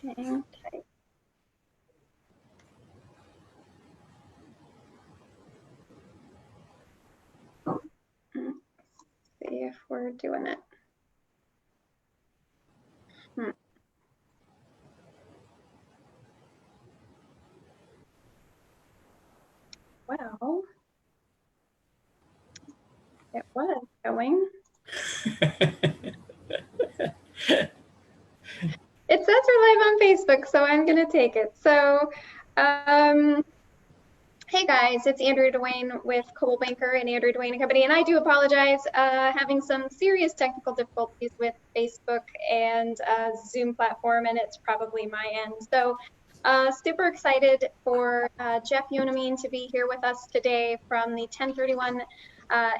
Hang tight. See if we're doing it. Well, it was going. It says we're live on Facebook, so I'm going to take it. So, hey guys, it's Andrea Duane with Coldwell Banker and Andrea Duane Co. And I do apologize, having some serious technical difficulties with Facebook and Zoom platform, and it's probably my end. So, super excited for Jeff Yonamine to be here with us today from the 1031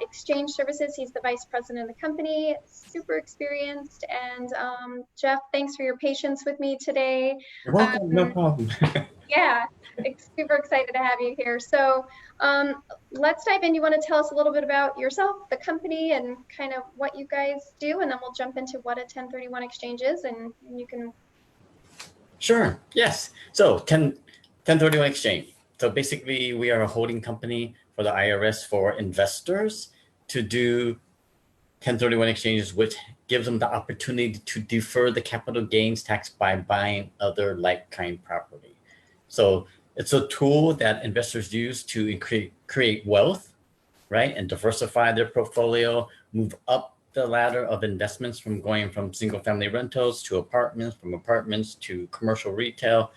Exchange Services. He's the vice president of the company, super experienced. And Jeff, thanks for your patience with me today. You're welcome, no problem. Yeah, super excited to have you here. So let's dive in. You want to tell us a little bit about yourself, the company, and kind of what you guys do, and then we'll jump into what a 1031 exchange is, and you can. Sure, yes. So 1031 exchange. So basically we are a holding company for the IRS for investors to do 1031 exchanges, which gives them the opportunity to defer the capital gains tax by buying other like-kind property. So it's a tool that investors use to create wealth, right? And diversify their portfolio, move up the ladder of investments from going from single family rentals to apartments, from apartments to commercial retail,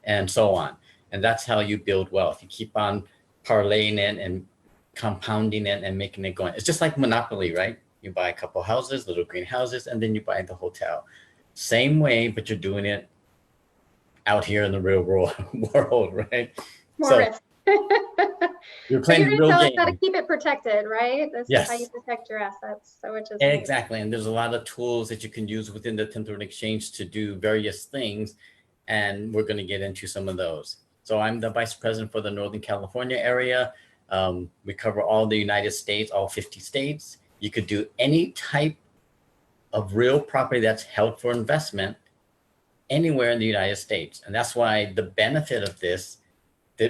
and so on. And that's how you build wealth. You keep on parlaying it and compounding it and making it going. It's just like Monopoly, right? You buy a couple houses, little green houses, and then you buy the hotel. Same way, but you're doing it out here in the real world, right? More risk. You're playing the real game. How to keep it protected, right? This Yes. is how you protect your assets. So which is exactly. And there's a lot of tools that you can use within the 1031 exchange to do various things. And we're going to get into some of those. So I'm the vice president for the Northern California area. We cover all the United States, all 50 states. You could do any type of real property that's held for investment anywhere in the United States. And that's why the benefit of this,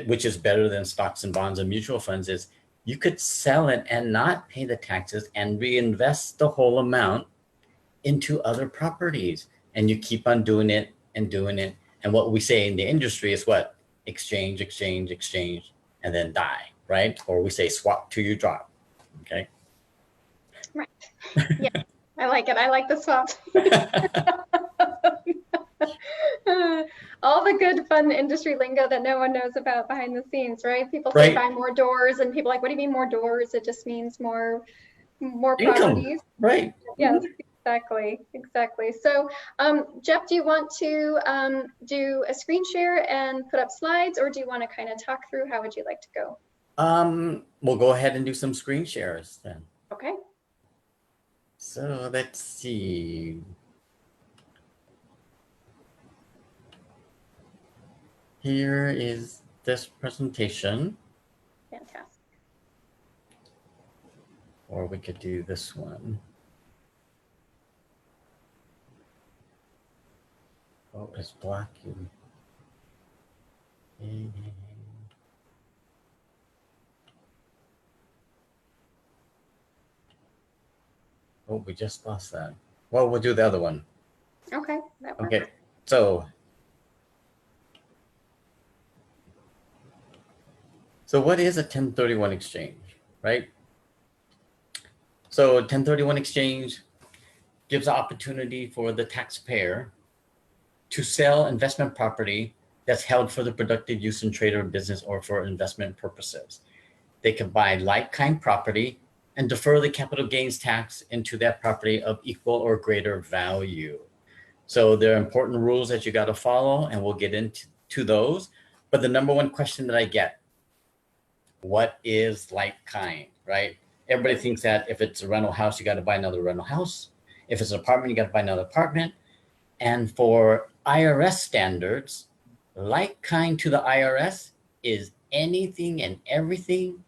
which is better than stocks and bonds and mutual funds, is you could sell it and not pay the taxes and reinvest the whole amount into other properties. And you keep on doing it and doing it. And what we say in the industry is what? Exchange, exchange, exchange, and then die, right? Or we say swap till you drop, okay? Right. Yeah, I like it. I like the swap. All the good fun industry lingo that no one knows about behind the scenes, right? People say buy more doors, and people are like, what do you mean more doors? It just means more properties. Right. Yes, exactly. So Jeff, do you want to do a screen share and put up slides, or do you want to kind of talk through? How would you like to go? We'll go ahead and do some screen shares then. Okay. So let's see. Here is this presentation. Fantastic. Or we could do this one. Oh, it's blocking. Oh, we just lost that. Well, we'll do the other one. Okay. Okay. So what is a 1031 exchange, right? So 1031 exchange gives the opportunity for the taxpayer to sell investment property that's held for the productive use in trade or business or for investment purposes. They can buy like-kind property and defer the capital gains tax into that property of equal or greater value. So there are important rules that you got to follow, and we'll get into those. But the number one question that I get, what is like-kind, right? Everybody thinks that if it's a rental house, you got to buy another rental house. If it's an apartment, you got to buy another apartment. And for IRS standards, like-kind to the IRS is anything and everything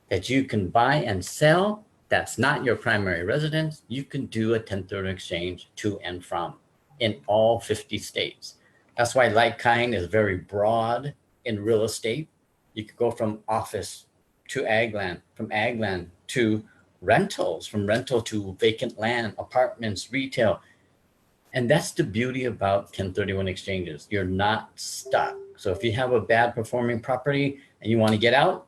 that you can buy and sell that's not your primary residence. You can do a 1031 exchange to and from in all 50 states. That's why like kind is very broad in real estate. You could go from office to ag land, from ag land to rentals, from rental to vacant land, apartments, retail. And that's the beauty about 1031 exchanges. You're not stuck. So if you have a bad performing property and you want to get out,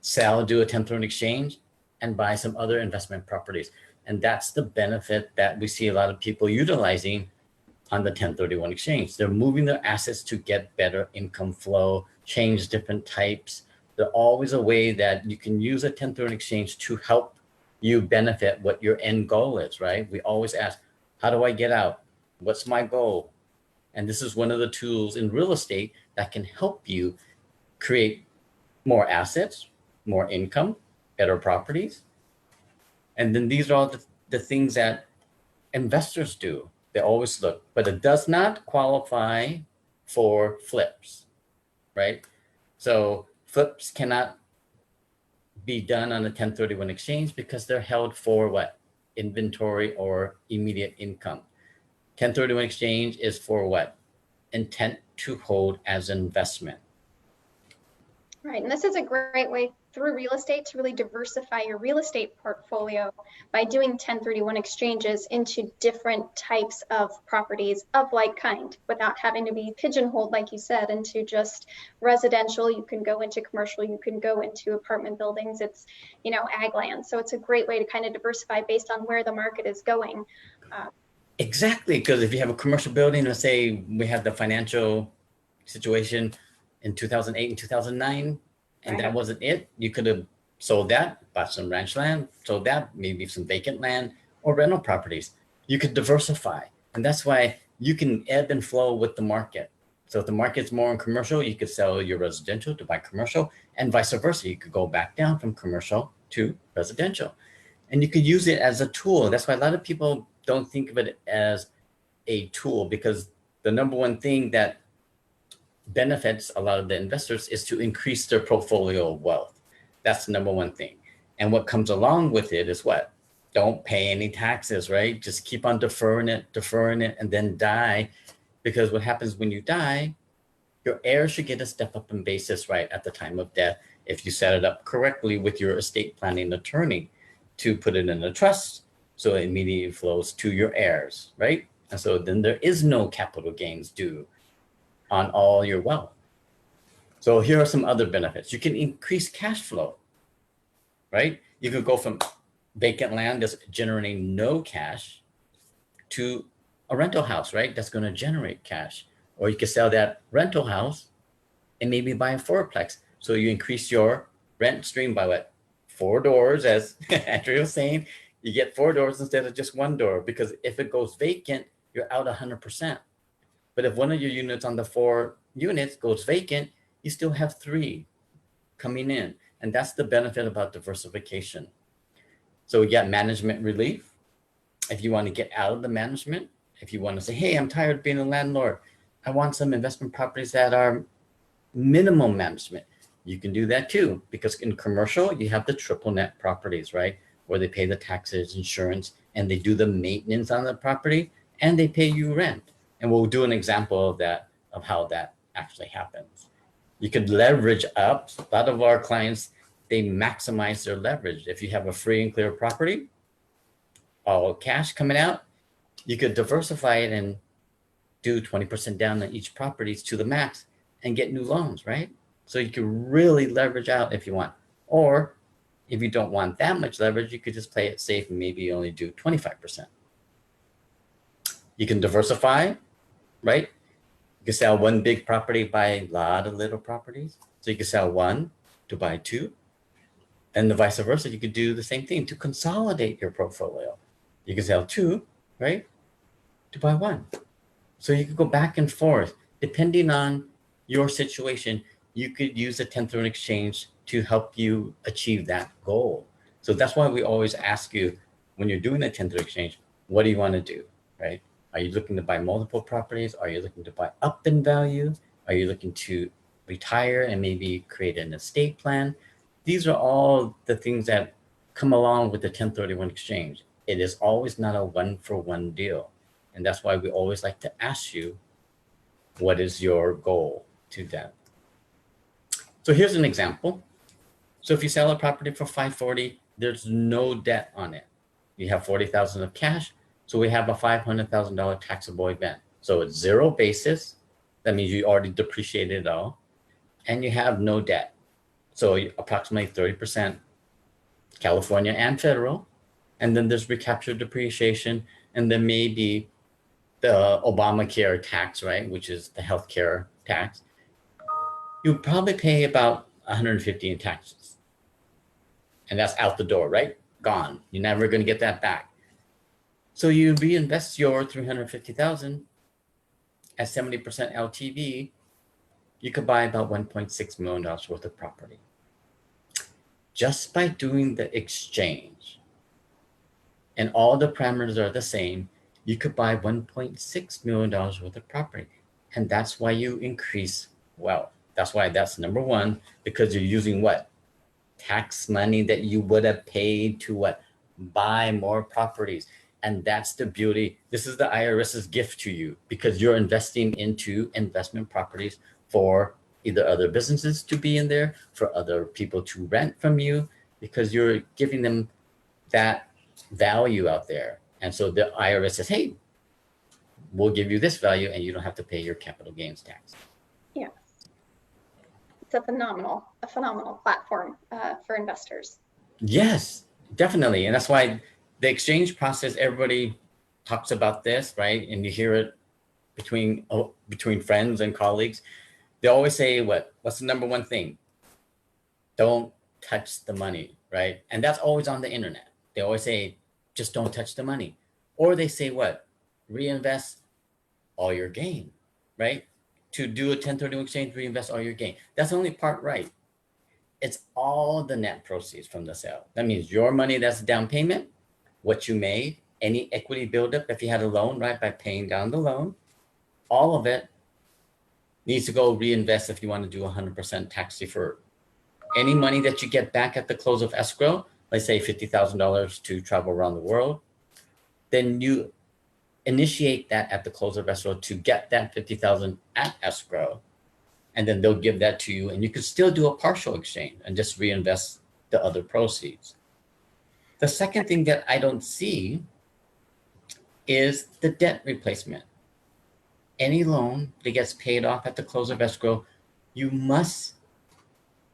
sell, do a 1031 exchange, and buy some other investment properties. And that's the benefit that we see a lot of people utilizing on the 1031 exchange. They're moving their assets to get better income flow, change different types. There's always a way that you can use a 1031 exchange to help you benefit what your end goal is, right? We always ask, how do I get out? What's my goal? And this is one of the tools in real estate that can help you create more assets, more income, better properties. And then these are all the things that investors do. They always look, but it does not qualify for flips, right? So flips cannot be done on a 1031 exchange because they're held for what? Inventory or immediate income. 1031 exchange is for what? Intent to hold as investment. Right, and this is a great way through real estate to really diversify your real estate portfolio by doing 1031 exchanges into different types of properties of like kind without having to be pigeonholed, like you said, into just residential. You can go into commercial, you can go into apartment buildings. It's, ag land. So it's a great way to kind of diversify based on where the market is going. Exactly, because if you have a commercial building, let's say we have the financial situation in 2008 and 2009, and that wasn't it. You could have sold that, bought some ranch land, sold that, maybe some vacant land or rental properties. You could diversify. And that's why you can ebb and flow with the market. So if the market's more in commercial, you could sell your residential to buy commercial, and vice versa. You could go back down from commercial to residential. And you could use it as a tool. That's why a lot of people don't think of it as a tool, because the number one thing that benefits a lot of the investors is to increase their portfolio of wealth. That's the number one thing. And what comes along with it is what? Don't pay any taxes, right? Just keep on deferring it, and then die. Because what happens when you die, your heirs should get a step up in basis right at the time of death if you set it up correctly with your estate planning attorney to put it in a trust so it immediately flows to your heirs, right? And so then there is no capital gains due on all your wealth. So here are some other benefits. You can increase cash flow, right? You could go from vacant land that's generating no cash to a rental house, right? That's going to generate cash. Or you could sell that rental house and maybe buy a fourplex. So you increase your rent stream by what? 4 doors, as Andrea was saying. You get 4 doors instead of just 1 door, because if it goes vacant, you're out 100%. But if one of your units on the 4 units goes vacant, you still have 3 coming in. And that's the benefit about diversification. So we get management relief. If you want to get out of the management, if you want to say, hey, I'm tired of being a landlord, I want some investment properties that are minimum management, you can do that too. Because in commercial, you have the triple net properties, right? Where they pay the taxes, insurance, and they do the maintenance on the property, and they pay you rent. And we'll do an example of that, of how that actually happens. You could leverage up. A lot of our clients, they maximize their leverage. If you have a free and clear property, all cash coming out, you could diversify it and do 20% down on each property to the max and get new loans, right? So you can really leverage out if you want. Or if you don't want that much leverage, you could just play it safe and maybe only do 25%. You can diversify, right? You can sell one big property, buy a lot of little properties. So you can sell one to buy 2. And the vice versa, you could do the same thing to consolidate your portfolio. You can sell 2, right, to buy 1. So you could go back and forth. Depending on your situation, you could use a 1031 exchange to help you achieve that goal. So that's why we always ask you, when you're doing a 1031 exchange, what do you want to do, right? Are you looking to buy multiple properties? Are you looking to buy up in value? Are you looking to retire and maybe create an estate plan? These are all the things that come along with the 1031 exchange. It is always not a one-for-one deal. And that's why we always like to ask you, what is your goal to them. So here's an example. So if you sell a property for $540, there's no debt on it. You have $40,000 of cash. So we have a $500,000 taxable event. So it's zero basis. That means you already depreciated it all. And you have no debt. So approximately 30% California and federal. And then there's recaptured depreciation. And then maybe the Obamacare tax, right? Which is the healthcare tax. You probably pay about $150 in taxes. And that's out the door, right? Gone. You're never going to get that back. So you reinvest your $350,000 at 70% LTV, you could buy about $1.6 million worth of property. Just by doing the exchange, and all the parameters are the same, you could buy $1.6 million worth of property. And that's why you increase wealth. That's why that's number one, because you're using what? Tax money that you would have paid to what? Buy more properties. And that's the beauty. This is the IRS's gift to you, because you're investing into investment properties for either other businesses to be in there, for other people to rent from you, because you're giving them that value out there. And so the IRS says, hey, we'll give you this value and you don't have to pay your capital gains tax. Yeah. It's a phenomenal platform for investors. Yes, definitely. And that's why the exchange process, everybody talks about this, right? And you hear it between friends and colleagues. They always say, what's the number one thing? Don't touch the money, right? And that's always on the internet. They always say, just don't touch the money. Or they say what? Reinvest all your gain, right? To do a 1031 exchange, reinvest all your gain. That's the only part right. It's all the net proceeds from the sale. That means your money, that's down payment, what you made, any equity buildup, if you had a loan, right, by paying down the loan, all of it needs to go reinvest if you want to do 100% tax deferred. Any money that you get back at the close of escrow, let's say $50,000 to travel around the world, then you initiate that at the close of escrow to get that $50,000 at escrow, and then they'll give that to you, and you can still do a partial exchange and just reinvest the other proceeds. The second thing that I don't see is the debt replacement. Any loan that gets paid off at the close of escrow, you must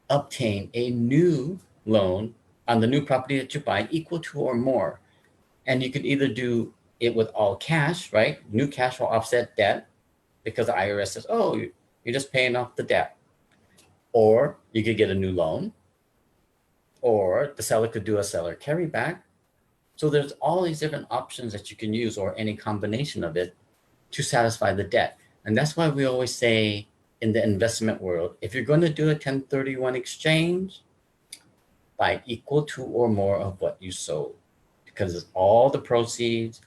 obtain a new loan on the new property that you buy equal to or more. And you could either do it with all cash, right? New cash will offset debt because the IRS says, oh, you're just paying off the debt. Or you could get a new loan, or the seller could do a seller carryback. So there's all these different options that you can use, or any combination of it, to satisfy the debt. And that's why we always say in the investment world, if you're going to do a 1031 exchange, buy equal to or more of what you sold, because it's all the proceeds,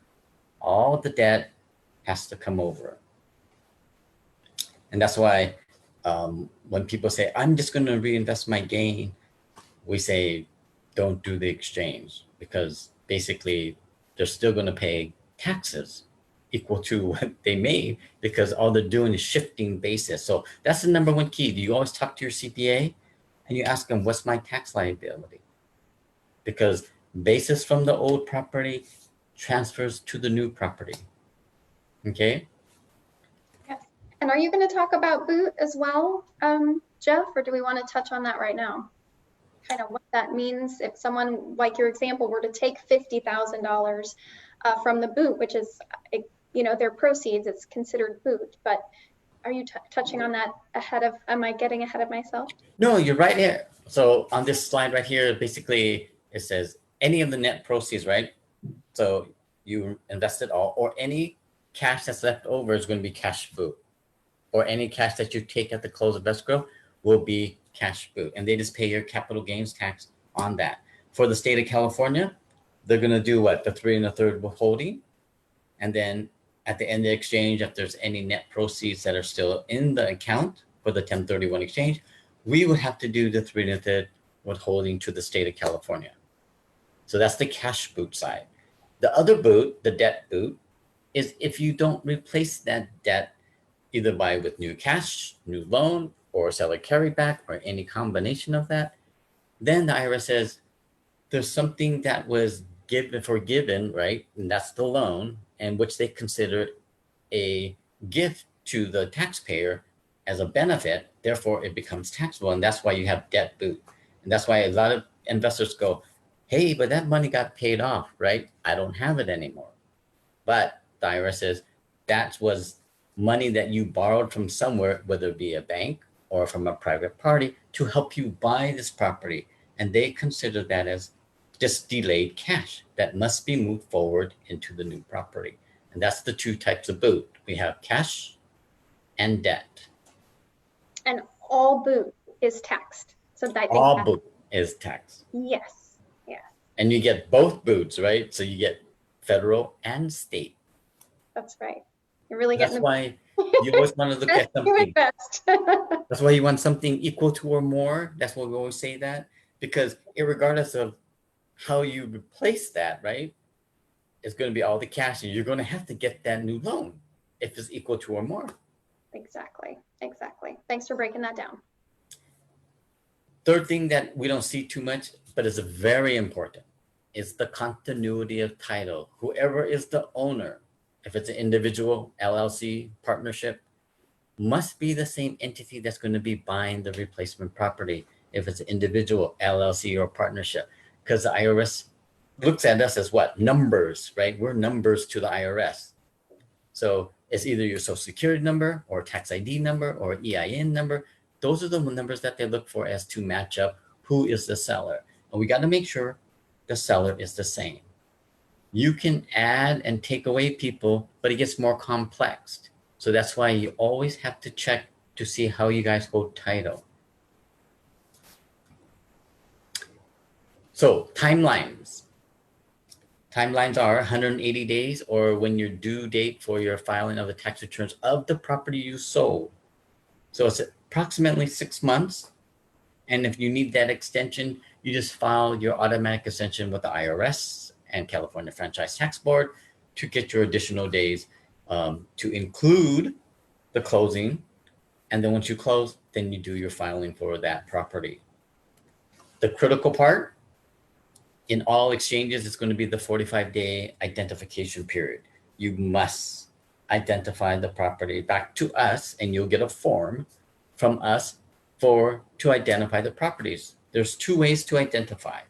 all the debt has to come over. And that's why when people say, I'm just going to reinvest my gain, we say, don't do the exchange, because basically they're still going to pay taxes equal to what they made, because all they're doing is shifting basis. So that's the number one key. Do you always talk to your CPA and you ask them, what's my tax liability? Because basis from the old property transfers to the new property. Okay. Yes. And are you going to talk about boot as well, Jeff, or do we want to touch on that right now? Kind of what that means if someone, like your example, were to take $50,000 from the boot, which is, their proceeds, it's considered boot. But are you touching on that am I getting ahead of myself? No, you're right here. So on this slide right here, basically it says any of the net proceeds, right? So you invested all, or any cash that's left over is going to be cash boot, or any cash that you take at the close of escrow will be cash boot, and they just pay your capital gains tax on that. For the state of California, they're going to do what? The 3 1/3 withholding. And then at the end of the exchange, if there's any net proceeds that are still in the account for the 1031 exchange, we would have to do the 3 1/3 withholding to the state of California. So that's the cash boot side. The other boot, the debt boot, is if you don't replace that debt either buy with new cash, new loan, or seller carryback, or any combination of that, then the IRS says there's something that was forgiven, right? And that's the loan, and which they consider a gift to the taxpayer as a benefit. Therefore, it becomes taxable, and that's why you have debt boot. And that's why a lot of investors go, hey, but that money got paid off, right? I don't have it anymore. But the IRS says that was money that you borrowed from somewhere, whether it be a bank or from a private party, to help you buy this property. And they consider that as just delayed cash that must be moved forward into the new property. And that's the two types of boot. We have cash and debt. And all boot is taxed. So that all boot is taxed. Yes. Yes. And you get both boots, right? So you get federal and state. That's right. You're really That's getting why you always want to look at something. That's why you want something equal to or more. That's why we always say that, because regardless of how you replace that, right, it's going to be all the cash, and you're going to have to get that new loan if it's equal to or more. Exactly. Exactly. Thanks for breaking that down. Third thing that we don't see too much, but is very important, is the continuity of title. Whoever is the owner, if it's an individual, LLC, partnership, must be the same entity that's going to be buying the replacement property. If it's an individual, LLC, or partnership, because the IRS looks at us as what? Numbers, right? We're numbers to the IRS. So it's either your social security number or tax ID number or EIN number. Those are the numbers that they look for as to match up who is the seller. And we got to make sure the seller is the same. You can add and take away people, but it gets more complex. So that's why you always have to check to see how you guys hold title. So timelines. Timelines are 180 days, or when your due date for your filing of the tax returns of the property you sold. So it's approximately 6 months. And if you need that extension, you just file your automatic extension with the IRS and California Franchise Tax Board to get your additional days to include the closing. And then once you close, then you do your filing for that property. The critical part, in all exchanges, it's going to be the 45-day identification period. You must identify the property back to us, and you'll get a form from us to identify the properties. There's 2 ways to identify.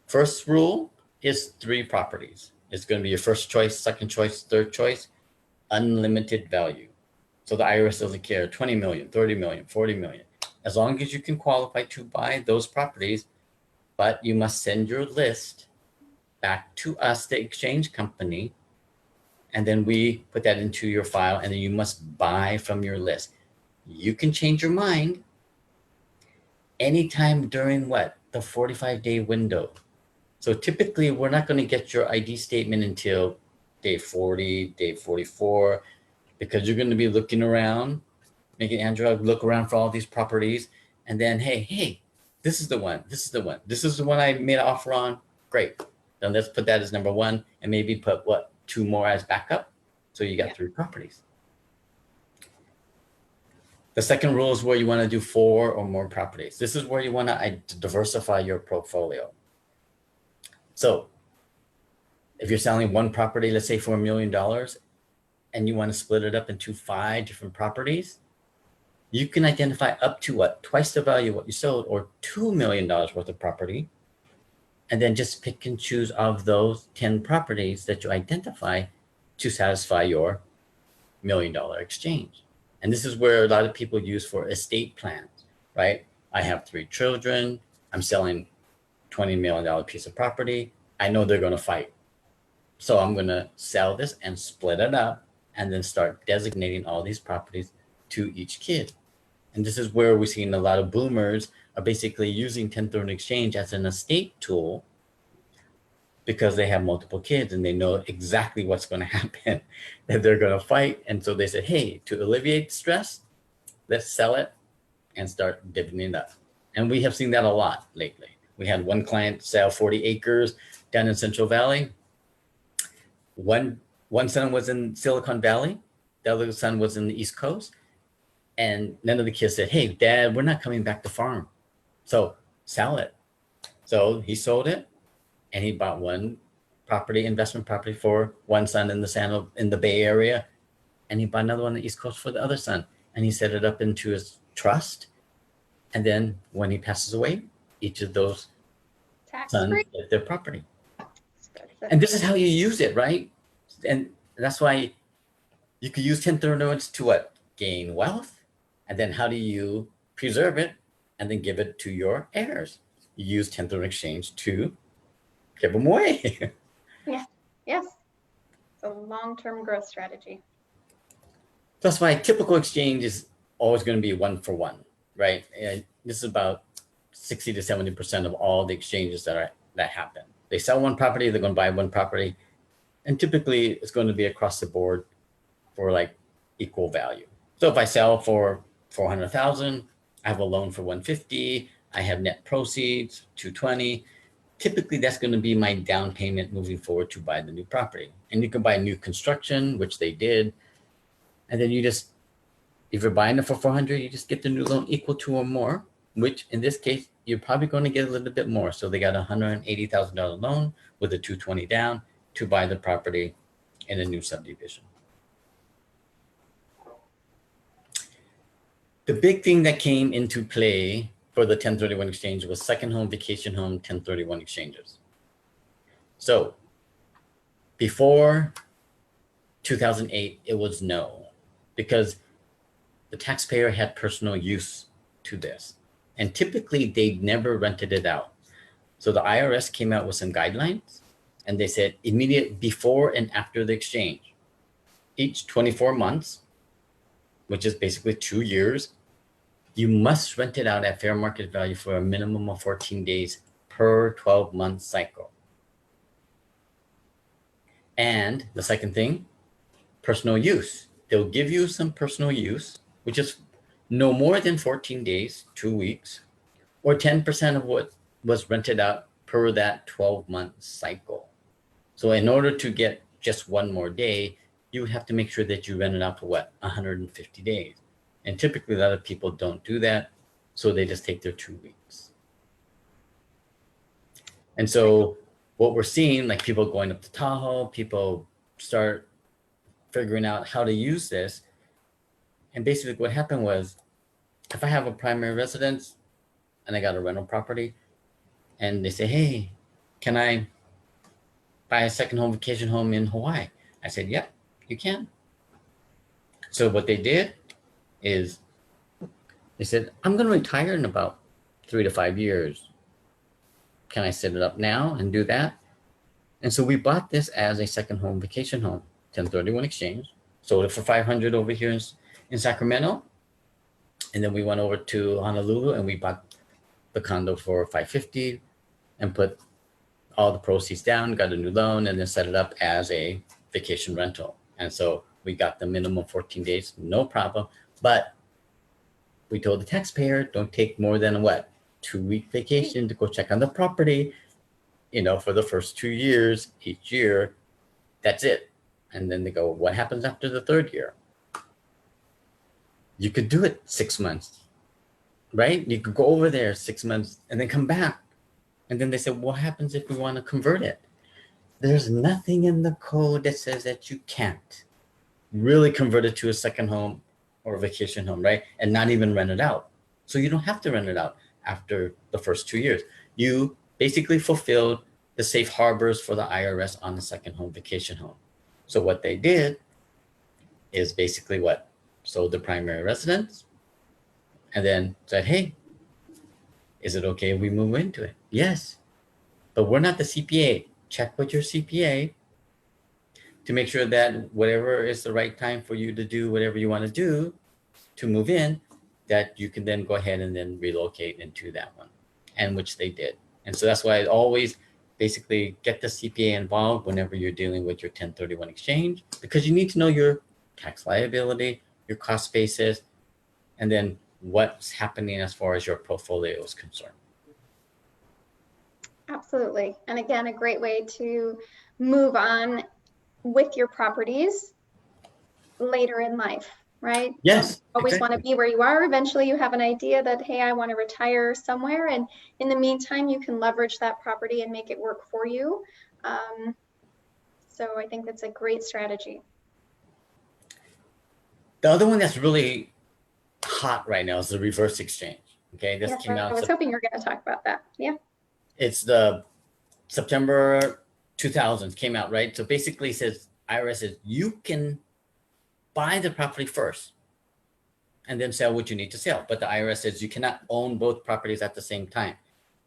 First rule is 3 properties. It's going to be your first choice, second choice, third choice, unlimited value. So the IRS doesn't care, 20 million, 30 million, 40 million. As long as you can qualify to buy those properties, but you must send your list back to us, the exchange company, and then we put that into your file, and then you must buy from your list. You can change your mind anytime during what? The 45-day window. So typically, we're not going to get your ID statement until day 40, day 44, because you're going to be looking around, making Andrea look around for all these properties, and then, hey, this is the one. This is the one. This is the one I made an offer on. Great. Then let's put that as number 1, and maybe put 2 more as backup. So you got 3 properties. The second rule is where you want to do 4 or more properties. This is where you want to diversify your portfolio. So if you're selling one property, let's say for $1 million, and you want to split it up into 5 different properties, you can identify up to twice the value of what you sold, or $2 million worth of property, and then just pick and choose of those 10 properties that you identify to satisfy your $1 million exchange. And this is where a lot of people use for estate plans, right? I have 3 children. I'm selling $20 million piece of property. I know they're going to fight. So I'm going to sell this and split it up, and then start designating all these properties to each kid. And this is where we're seeing a lot of boomers are basically using 1031 exchange as an estate tool, because they have multiple kids and they know exactly what's going to happen, that they're going to fight. And so they said, hey, to alleviate stress, let's sell it and start dividending up. And we have seen that a lot lately. We had one client sell 40 acres down in Central Valley. One son was in Silicon Valley, The other son was in the East Coast. And none of the kids said, hey, Dad, we're not coming back to farm. So sell it. So he sold it and he bought one property, investment property for one son in the Bay Area. And he bought another one on the East Coast for the other son. And he set it up into his trust. And then when he passes away, each of those sons get their property. And this is how you use it, right? And that's why you could use 1031s to what? Gain wealth. And then how do you preserve it and then give it to your heirs? You use 1031 exchange to give them away. Yeah. Yes. It's a long-term growth strategy. That's why typical exchange is always going to be 1-for-1, right? And this is about 60 to 70% of all the exchanges that happen. They sell one property, they're going to buy one property, and typically it's going to be across the board for like equal value. So if I sell for 400,000, I have a loan for 150, I have net proceeds 220. Typically that's going to be my down payment moving forward to buy the new property. And you can buy new construction, which they did. And then if you're buying it for 400, you just get the new loan equal to or more, which in this case, you're probably going to get a little bit more. So they got a $180,000 loan with a 220 down to buy the property in a new subdivision. The big thing that came into play for the 1031 exchange was second home, vacation home, 1031 exchanges. So before 2008, it was no, because the taxpayer had personal use to this. And typically they never rented it out. So the IRS came out with some guidelines and they said immediate before and after the exchange, each 24 months, which is basically 2 years, you must rent it out at fair market value for a minimum of 14 days per 12-month cycle. And the second thing, personal use. They'll give you some personal use, which is no more than 14 days, 2 weeks, or 10% of what was rented out per that 12-month cycle. So in order to get just one more day, you would have to make sure that you rent it out for what? 150 days. And typically a lot of people don't do that. So they just take their 2 weeks. And so what we're seeing, like people going up to Tahoe, people start figuring out how to use this. And basically what happened was, if I have a primary residence and I got a rental property and they say, hey, can I buy a second home, vacation home in Hawaii? I said, yep, you can. So what they did is they said, I'm going to retire in about 3 to 5 years. Can I set it up now and do that? And so we bought this as a second home, vacation home, 1031 exchange, sold it for 500 over here in Sacramento. And then we went over to Honolulu and we bought the condo for 550 and put all the proceeds down, got a new loan, and then set it up as a vacation rental. And so we got the minimum 14 days, no problem. But we told the taxpayer, don't take more than a 2-week vacation to go check on the property, for the first 2 years, each year, that's it. And then they go, what happens after the third year? You could do it 6 months, right? You could go over there 6 months and then come back. And then they said, what happens if we want to convert it? There's nothing in the code that says that you can't really convert it to a second home or a vacation home, right? And not even rent it out. So you don't have to rent it out after the first 2 years. You basically fulfilled the safe harbors for the IRS on the second home, vacation home. So what they did is basically sold the primary residence and then said, hey, is it okay if we move into it? Yes, but we're not the CPA. Check with your CPA to make sure that whatever is the right time for you to do whatever you want to do to move in, that you can then go ahead and then relocate into that one, and which they did. And so that's why I always basically get the CPA involved whenever you're dealing with your 1031 exchange, because you need to know your tax liability, your cost basis, and then what's happening as far as your portfolio is concerned. Absolutely. And again, a great way to move on with your properties later in life, right? Yes, Always want to exactly. be where you are. Eventually you have an idea that, hey, I want to retire somewhere. And in the meantime, you can leverage that property and make it work for you. So I think that's a great strategy. The other one that's really hot right now is the reverse exchange. Okay, this Yes, came I out. was hoping you were going to talk about that. Yeah. It's the September 2000s came out, right? So basically, it says IRS says you can buy the property first and then sell what you need to sell. But the IRS says you cannot own both properties at the same time.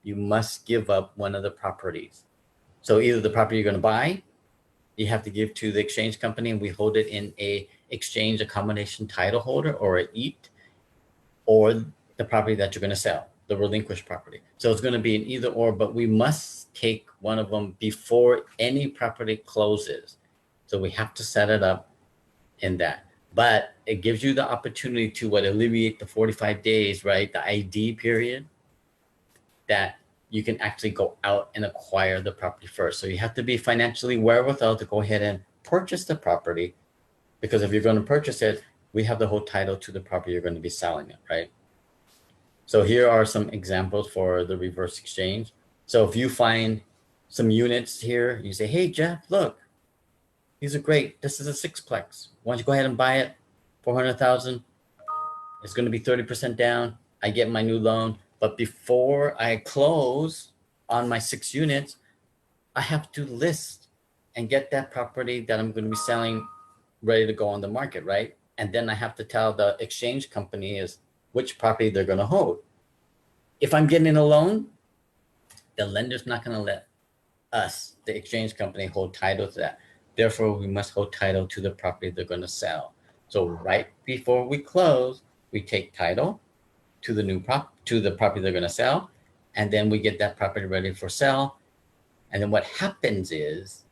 You must give up one of the properties. So either the property you're going to buy, you have to give to the exchange company, and we hold it in a exchange accommodation title holder or a EAT, or the property that you're going to sell, the relinquished property. So it's going to be an either or, but we must take one of them before any property closes. So we have to set it up in that. But it gives you the opportunity to alleviate the 45 days, right? The ID period, that you can actually go out and acquire the property first. So you have to be financially wherewithal to go ahead and purchase the property, because if you're going to purchase it, we have the whole title to the property you're going to be selling it, right? So here are some examples for the reverse exchange. So if you find some units here, you say, hey, Jeff, look, these are great. This is a sixplex. Why don't you go ahead and buy it? 400,000. It's going to be 30% down. I get my new loan. But before I close on my 6 units, I have to list and get that property that I'm going to be selling ready to go on the market, right? And then I have to tell the exchange company is which property they're going to hold. If I'm getting a loan, the lender's not going to let us, the exchange company, hold title to that. Therefore, we must hold title to the property they're going to sell. So right before we close, we take title to the property they're going to sell, and then we get that property ready for sale. And then what happens is,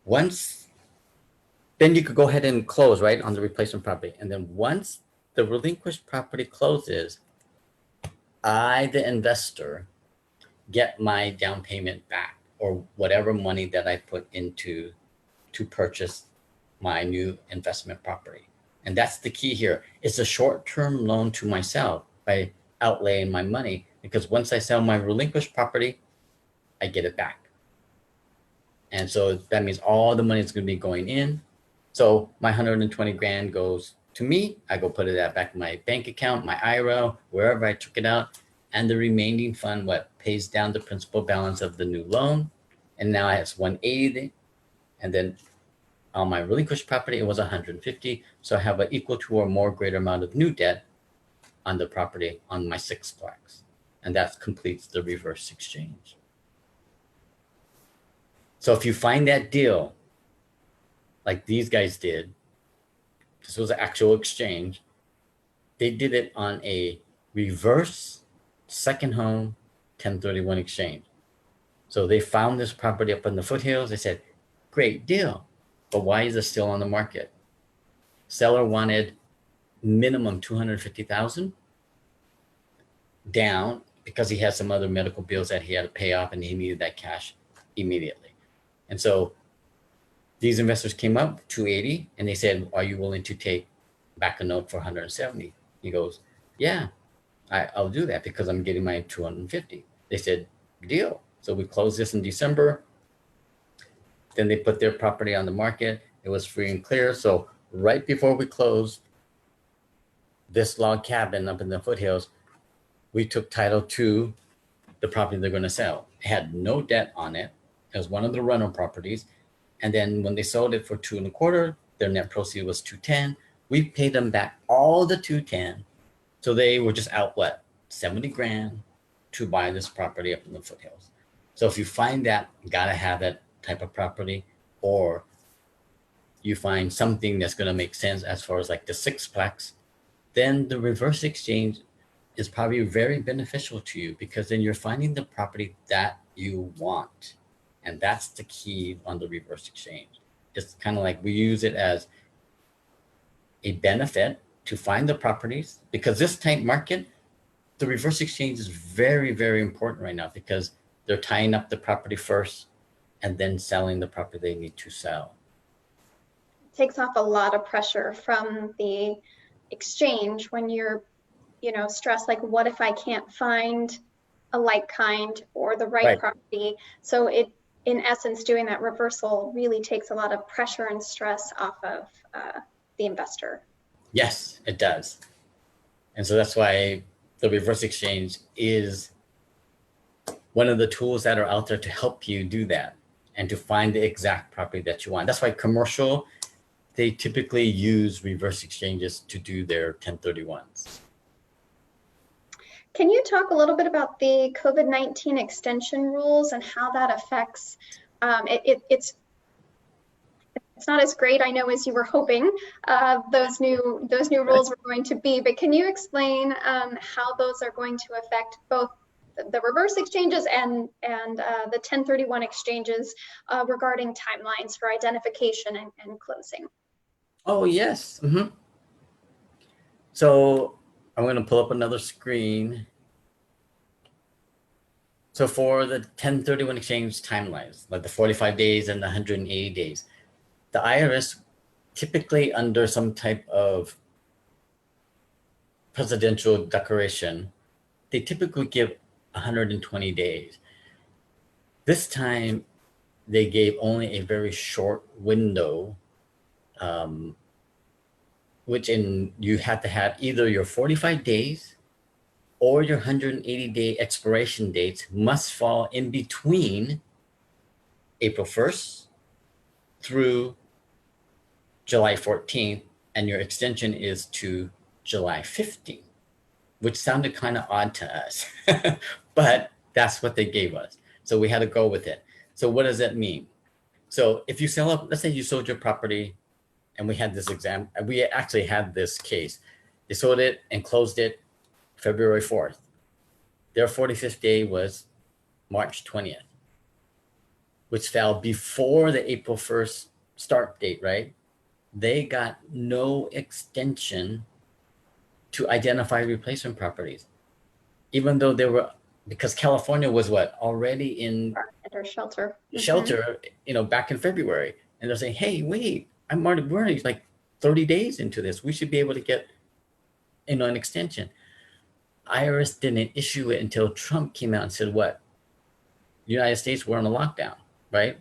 then you could go ahead and close, right, on the replacement property. And then once the relinquished property closes, I, the investor, get my down payment back, or whatever money that I put into to purchase my new investment property. And that's the key here. It's a short-term loan to myself by outlaying my money, because once I sell my relinquished property, I get it back. And so that means all the money is going to be going in. So my 120 grand goes to me. I go put it back in my bank account, my IRA, wherever I took it out. And the remaining fund, pays down the principal balance of the new loan. And now I have 180. And then on my relinquished property, it was 150. So I have an equal to or more greater amount of new debt on the property on my sixplex. And that completes the reverse exchange. So if you find that deal, like these guys did, this was an actual exchange. They did it on a reverse second home 1031 exchange. So they found this property up in the foothills. They said, great deal, but why is it still on the market? Seller wanted minimum 250,000 down because he had some other medical bills that he had to pay off, and he needed that cash immediately. And so these investors came up 280, and they said, are you willing to take back a note for 170? He goes, yeah, I'll do that because I'm getting my 250. They said, deal. So we closed this in December. Then they put their property on the market. It was free and clear. So right before we closed this log cabin up in the foothills, we took title to the property they're going to sell. It had no debt on it. It was one of the rental properties. And then when they sold it for 2.25, their net proceed was 210. We paid them back all the 210. So they were just out 70 grand to buy this property up in the foothills. So if you find that, you gotta have that type of property, or you find something that's gonna make sense as far as like the sixplex, then the reverse exchange is probably very beneficial to you, because then you're finding the property that you want. And that's the key on the reverse exchange. It's kind of like we use it as a benefit to find the properties, because this tight market, the reverse exchange is very, very important right now, because they're tying up the property first and then selling the property they need to sell. takes off a lot of pressure from the exchange when you're, stressed, like, what if I can't find a like kind or the right Right. property? So it, in essence, doing that reversal really takes a lot of pressure and stress off of the investor. Yes, it does. And so that's why the reverse exchange is one of the tools that are out there to help you do that and to find the exact property that you want. That's why commercial, they typically use reverse exchanges to do their 1031s. Can you talk a little bit about the COVID-19 extension rules and how that affects, it's not as great, I know, as you were hoping those new rules were going to be, but can you explain how those are going to affect both the reverse exchanges and the 1031 exchanges regarding timelines for identification and closing? Oh, yes. So I'm going to pull up another screen. So for the 1031 exchange timelines, like the 45 days and the 180 days, the IRS typically under some type of presidential declaration, they typically give 120 days. This time, they gave only a very short window, which you had to have either your 45 days or your 180-day expiration dates must fall in between April 1st through July 14th, and your extension is to July 15th, which sounded kind of odd to us, but that's what they gave us. So we had to go with it. So what does that mean? So if you sell up, let's say you sold your property, and we had this we actually had this case. They sold it and closed it February 4th. Their 45th day was March 20th, which fell before the April 1st start date, right? They got no extension to identify replacement properties, even though they were, because California was already in Under shelter. shelter, back in February. And they're saying, hey, wait, we're already like 30 days into this. We should be able to get, an extension. IRS didn't issue it until Trump came out and said, what? The United States, we're in a lockdown, right?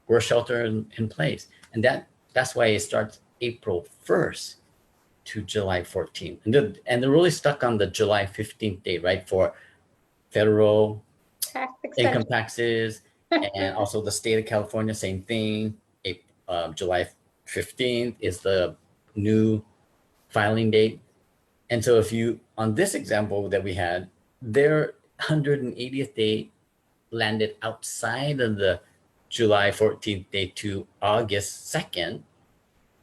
We're shelter in place. And that's why it starts April 1st to July 14th. And they're really stuck on the July 15th date, right? For federal income taxes, and also the state of California, same thing. July 15th is the new filing date. And so if you, on this example that we had, their 180th day landed outside of the July 14th day to August 2nd.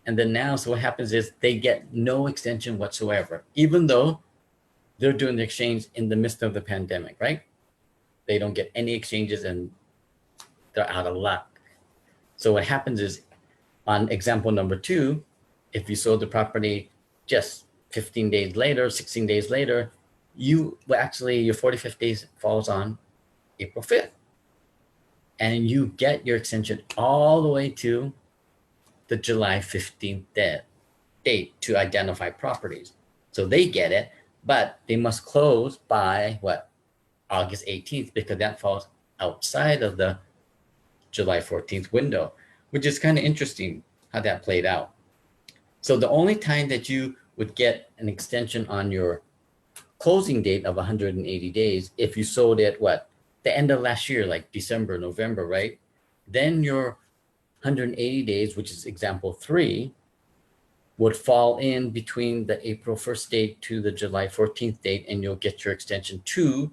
And then now, so what happens is they get no extension whatsoever, even though they're doing the exchange in the midst of the pandemic, right? They don't get any exchanges and they're out of luck. So what happens is, on example number 2, if you sold the property just 15 days later, 16 days later, your 45th days falls on April 5th. And you get your extension all the way to the July 15th date to identify properties. So they get it, but they must close by August 18th, because that falls outside of the July 14th window, which is kind of interesting how that played out. So the only time that you would get an extension on your closing date of 180 days, if you sold it, the end of last year, like December, November, right? Then your 180 days, which is example 3, would fall in between the April 1st date to the July 14th date, and you'll get your extension to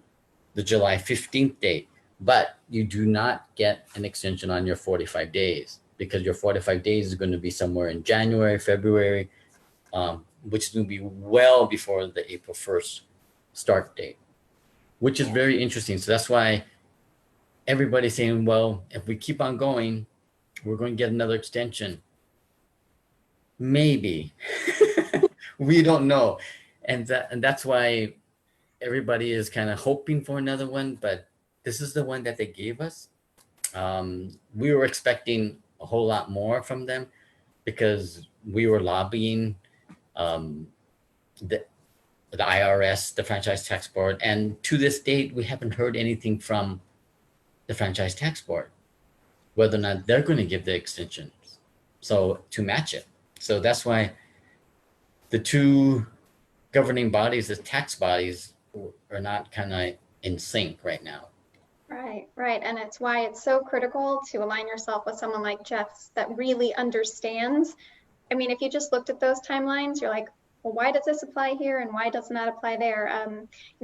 the July 15th date. But you do not get an extension on your 45 days, because your 45 days is going to be somewhere in January, February, which is going to be well before the April 1st start date, which is very interesting. So that's why everybody's saying, well, if we keep on going, we're going to get another extension. Maybe. We don't know. And that's why everybody is kind of hoping for another one, but this is the one that they gave us. We were expecting a whole lot more from them, because we were lobbying um, the IRS, the Franchise Tax Board, and to this date, we haven't heard anything from the Franchise Tax Board, whether or not they're going to give the extensions. So to match it. So that's why the two governing bodies, the tax bodies, are not kind of in sync right now. Right, right. And it's why it's so critical to align yourself with someone like Jeff that really understands. I mean, if you just looked at those timelines, you're like, well, why does this apply here and why doesn't that apply there?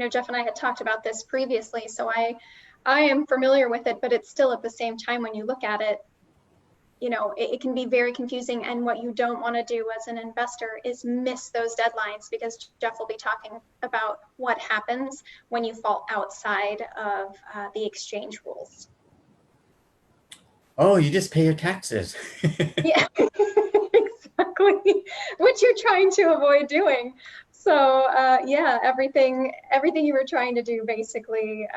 Jeff and I had talked about this previously, so I am familiar with it, but it's still at the same time when you look at it, it can be very confusing. And what you don't want to do as an investor is miss those deadlines, because Jeff will be talking about what happens when you fall outside of the exchange rules. Oh, you just pay your taxes. Yeah, exactly, which you're trying to avoid doing. So yeah, everything you were trying to do, basically,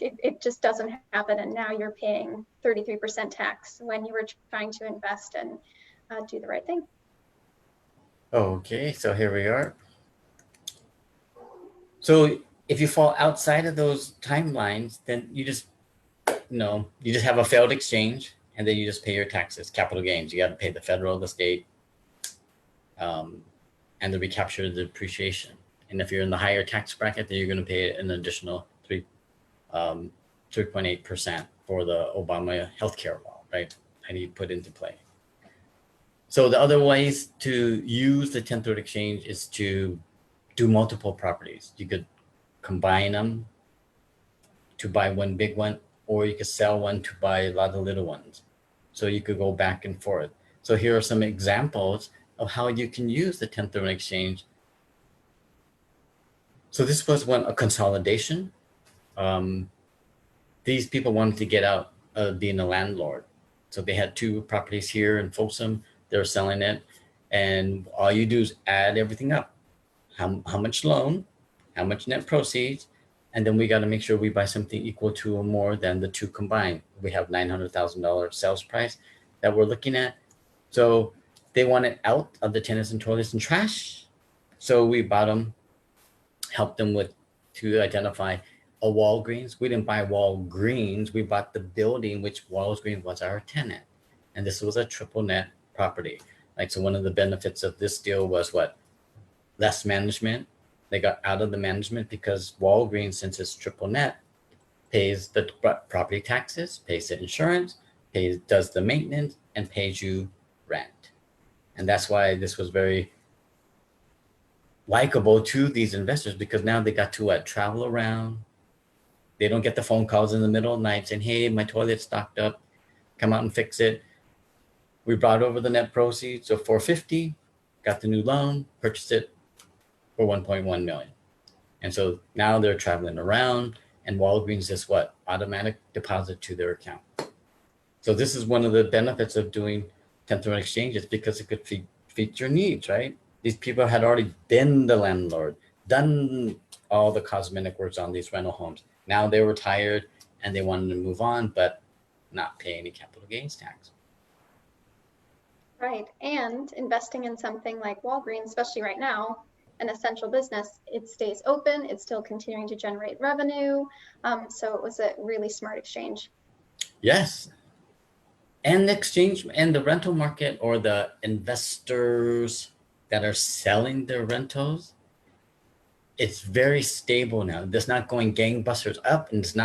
it just doesn't happen, and now you're paying 33% tax when you were trying to invest and do the right thing. Okay, so here we are. So if you fall outside of those timelines, then you just have a failed exchange, and then you just pay your taxes, capital gains. You got to pay the federal, the state, and the recapture the depreciation. And if you're in the higher tax bracket, then you're going to pay an additional 3.8% for the Obama healthcare law, right? And you put into play. So the other ways to use the 1030 exchange is to do multiple properties. You could combine them to buy one big one, or you could sell one to buy a lot of little ones. So you could go back and forth. So here are some examples of how you can use the 1031 exchange. So this was a consolidation. These people wanted to get out of being a landlord. So they had two properties here in Folsom. They were selling it. And all you do is add everything up. How much loan, how much net proceeds, and then we got to make sure we buy something equal to or more than the two combined. We have $900,000 sales price that we're looking at. So they wanted out of the tenants and toilets and trash. So we bought them, helped them to identify a Walgreens. We didn't buy Walgreens. We bought the building, which Walgreens was our tenant. And this was a triple net property. So one of the benefits of this deal was what? Less management. They got out of the management because Walgreens, since it's triple net, pays the property taxes, pays the insurance, does the maintenance, and pays you rent. And that's why this was very likable to these investors, because now they got to travel around. They don't get the phone calls in the middle of the night saying, hey, my toilet's stocked up, come out and fix it. We brought over the net proceeds of $450, got the new loan, purchased it for $1.1 million. And so now they're traveling around, and Walgreens is what? Automatic deposit to their account. So this is one of the benefits of doing 1031 exchanges, because it could fit your needs, right? These people had already been the landlord, done all the cosmetic works on these rental homes. Now they were tired and they wanted to move on, but not pay any capital gains tax. Right, and investing in something like Walgreens, especially right now, an essential business, it stays open, it's still continuing to generate revenue. So it was a really smart exchange. Yes. And the exchange and the rental market, or the investors that are selling their rentals, it's very stable now. It's not going gangbusters up, and it's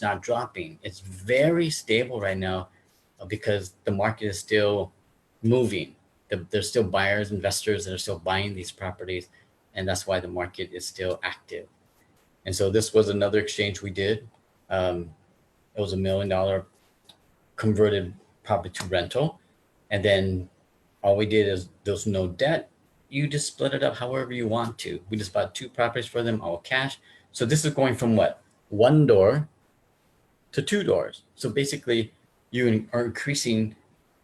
not dropping. It's very stable right now, because the market is still moving. There's still buyers, investors that are still buying these properties, and that's why the market is still active. And so this was another exchange we did. It was $1 million converted property to rental, and then all we did is there's no debt. You just split it up however you want to. We just bought two properties for them, all cash. So this is going from what? One door to two doors. So basically you are increasing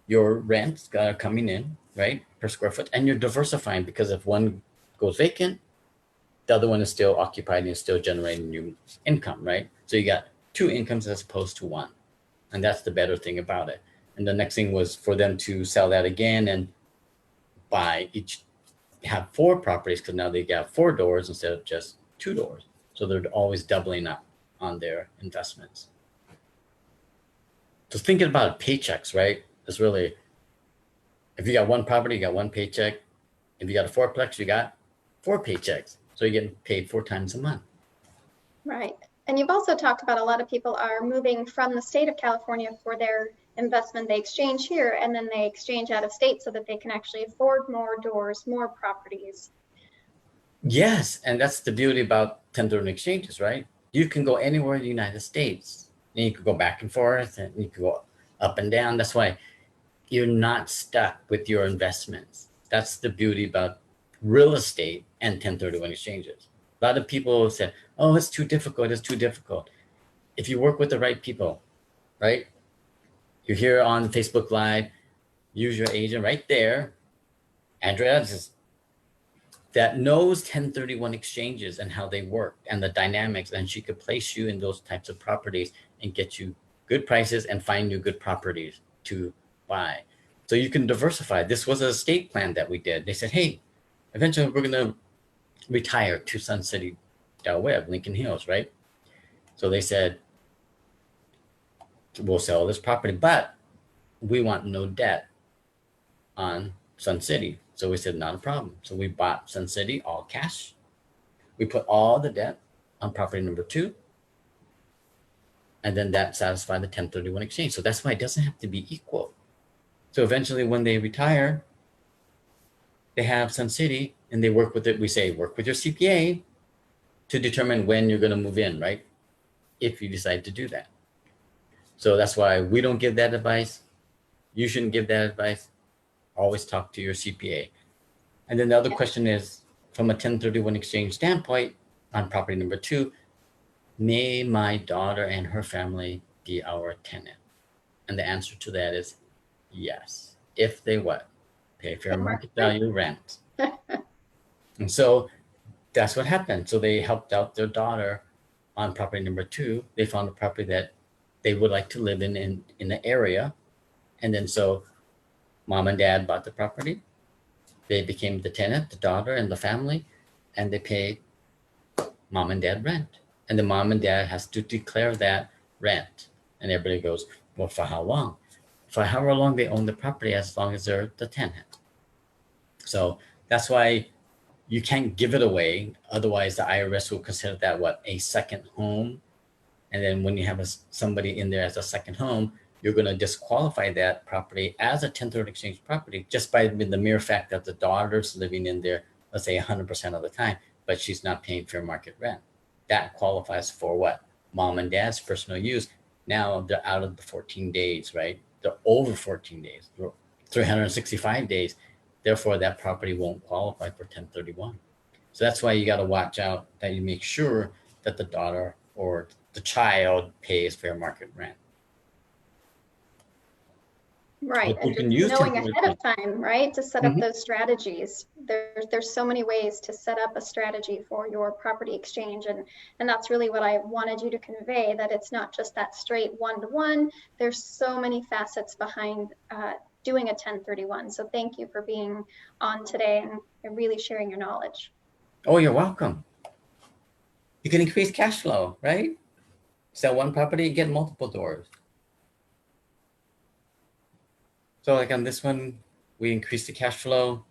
your rents coming in, right, per square foot, and you're diversifying, because if one goes vacant, the other one is still occupied and still generating new income, right? So you got two incomes as opposed to one, and that's the better thing about it. And the next thing was for them to sell that again and have 4 properties, because now they got 4 doors instead of just 2 doors. So they're always doubling up on their investments. So thinking about paychecks, right? It's really, if you got 1 property, you got 1 paycheck. If you got a 4-plex, you got 4 paychecks. So you're getting paid 4 times a month. Right. And you've also talked about a lot of people are moving from the state of California for their investment. They exchange here and then they exchange out of state so that they can actually afford more doors, more properties. Yes, and that's the beauty about 1031 exchanges, right? You can go anywhere in the United States, and you could go back and forth, and you could go up and down. That's why you're not stuck with your investments. That's the beauty about real estate and 1031 exchanges. A lot of people say, "Oh, it's too difficult. It's too difficult." If you work with the right people, right? You're here on Facebook Live. Use your agent right there. Andrea that knows 1031 exchanges and how they work and the dynamics, and she could place you in those types of properties and get you good prices and find you good properties to buy. So you can diversify. This was a estate plan that we did. They said, hey, eventually we're going to retire to Sun City, Del Webb, Lincoln Hills, right? So they said, we'll sell this property, but we want no debt on Sun City. So we said, not a problem. So we bought Sun City all cash. We put all the debt on property number 2. And then that satisfied the 1031 exchange. So that's why it doesn't have to be equal. So eventually when they retire, they have Sun City and they work with it. We say, work with your CPA to determine when you're going to move in, right? If you decide to do that. So that's why we don't give that advice. You shouldn't give that advice. Always talk to your CPA. And then the other question is, from a 1031 exchange standpoint on property number 2, may my daughter and her family be our tenant? And the answer to that is yes. If they what? Pay fair market value rent. And so that's what happened. So they helped out their daughter on property number 2. They found a property that they would like to live in the area. And then so mom and dad bought the property. They became the tenant, the daughter and the family, and they paid mom and dad rent. And the mom and dad has to declare that rent. And everybody goes, well, for how long? For however long they own the property, as long as they're the tenant. So that's why you can't give it away. Otherwise, the IRS will consider that what? A second home. And then when you have somebody in there as a second home, you're going to disqualify that property as a 1031 exchange property just by the mere fact that the daughter's living in there, let's say 100% of the time, but she's not paying fair market rent. That qualifies for what? Mom and dad's personal use. Now they're out of the 14 days, right? They're over 14 days, 365 days. Therefore, that property won't qualify for 1031. So that's why you got to watch out that you make sure that the daughter or the child pays fair market rent. Right, But you and can just use knowing ahead of 1031. time, right, to set up those strategies. There's so many ways to set up a strategy for your property exchange, and that's really what I wanted you to convey, that it's not just that straight one-to-one. There's so many facets behind doing a 1031. So thank you for being on today and really sharing your knowledge. Oh, you're welcome. You can increase cash flow, right? Sell one property, get multiple doors. So like on this one, we increased the cash flow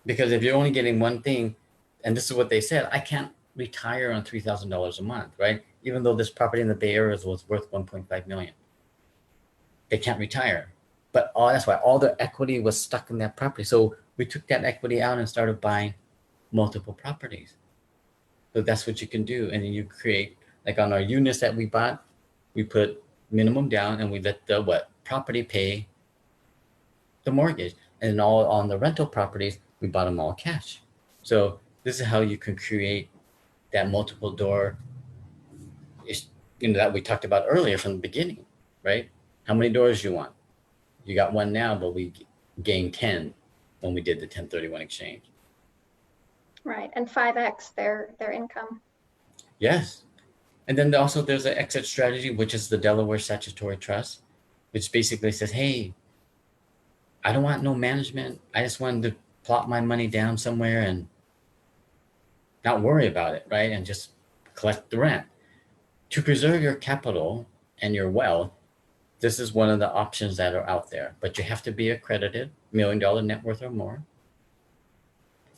because if you're only getting one thing, and this is what they said, I can't retire on $3,000 a month, right? Even though this property in the Bay Area was worth 1.5 million. They can't retire. But that's why all their equity was stuck in that property. So we took that equity out and started buying multiple properties. So that's what you can do. And then you create, like on our units that we bought, we put minimum down and we let the property pay the mortgage. And all on the rental properties, we bought them all cash. So this is how you can create that multiple door, that we talked about earlier from the beginning, right? How many doors you want? You got one now, but we gained 10 when we did the 1031 exchange. Right, and 5x their income. Yes. And then also there's an exit strategy, which is the Delaware Statutory Trust. which basically says, hey, I don't want no management. I just wanted to plop my money down somewhere and not worry about it, right? And just collect the rent. To preserve your capital and your wealth, this is one of the options that are out there, but you have to be accredited, $1 million net worth or more.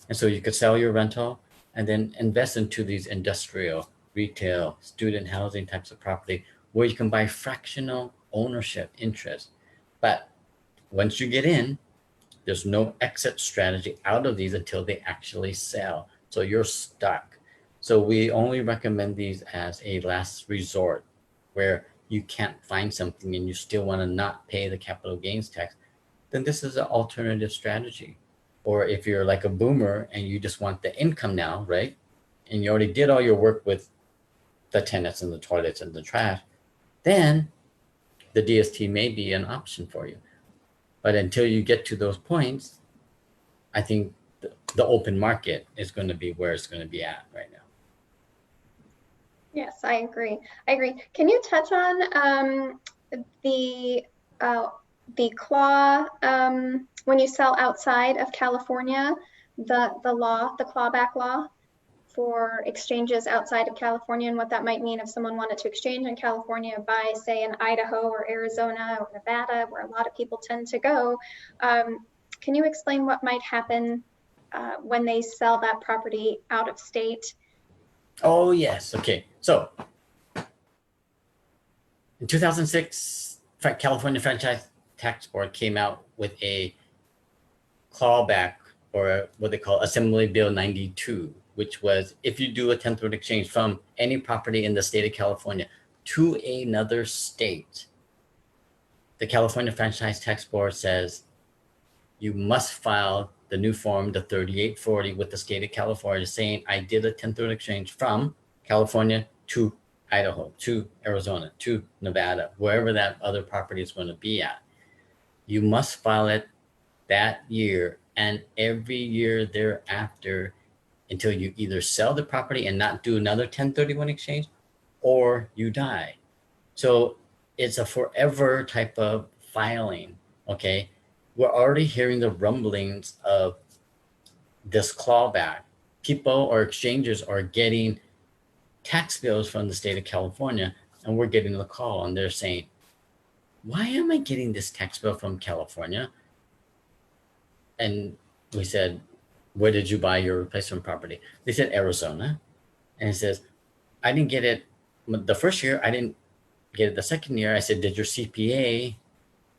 And so you could sell your rental and then invest into these industrial, retail, student housing types of property where you can buy fractional ownership interest. But once you get in, there's no exit strategy out of these until they actually sell. So you're stuck. So we only recommend these as a last resort where you can't find something and you still want to not pay the capital gains tax. Then this is an alternative strategy. Or if you're like a boomer and you just want the income now, right? And you already did all your work with the tenants and the toilets and the trash, then the DST may be an option for you. But until you get to those points, I think the open market is going to be where it's going to be at right now. Yes, I agree. Can you touch on the claw when you sell outside of California, the clawback law for exchanges outside of California, and what that might mean if someone wanted to exchange in California by, say, in Idaho or Arizona or Nevada, where a lot of people tend to go. Can you explain what might happen when they sell that property out of state? Oh, yes. Okay. So in 2006, California Franchise Tax Board came out with a clawback, or what they call Assembly Bill 92, which was if you do a 1030 exchange from any property in the state of California to another state, the California Franchise Tax Board says you must file the new form, the 3840, with the state of California saying I did a 1030 exchange from California to Idaho, to Arizona, to Nevada, wherever that other property is going to be at. You must file it that year and every year thereafter until you either sell the property and not do another 1031 exchange or you die. So it's a forever type of filing, okay? We're already hearing the rumblings of this clawback. People or exchangers are getting tax bills from the state of California, and we're getting the call and they're saying, why am I getting this tax bill from California? And we said, where did you buy your replacement property? They said Arizona. And it says, I didn't get it the first year. I didn't get it the second year. I said, did your CPA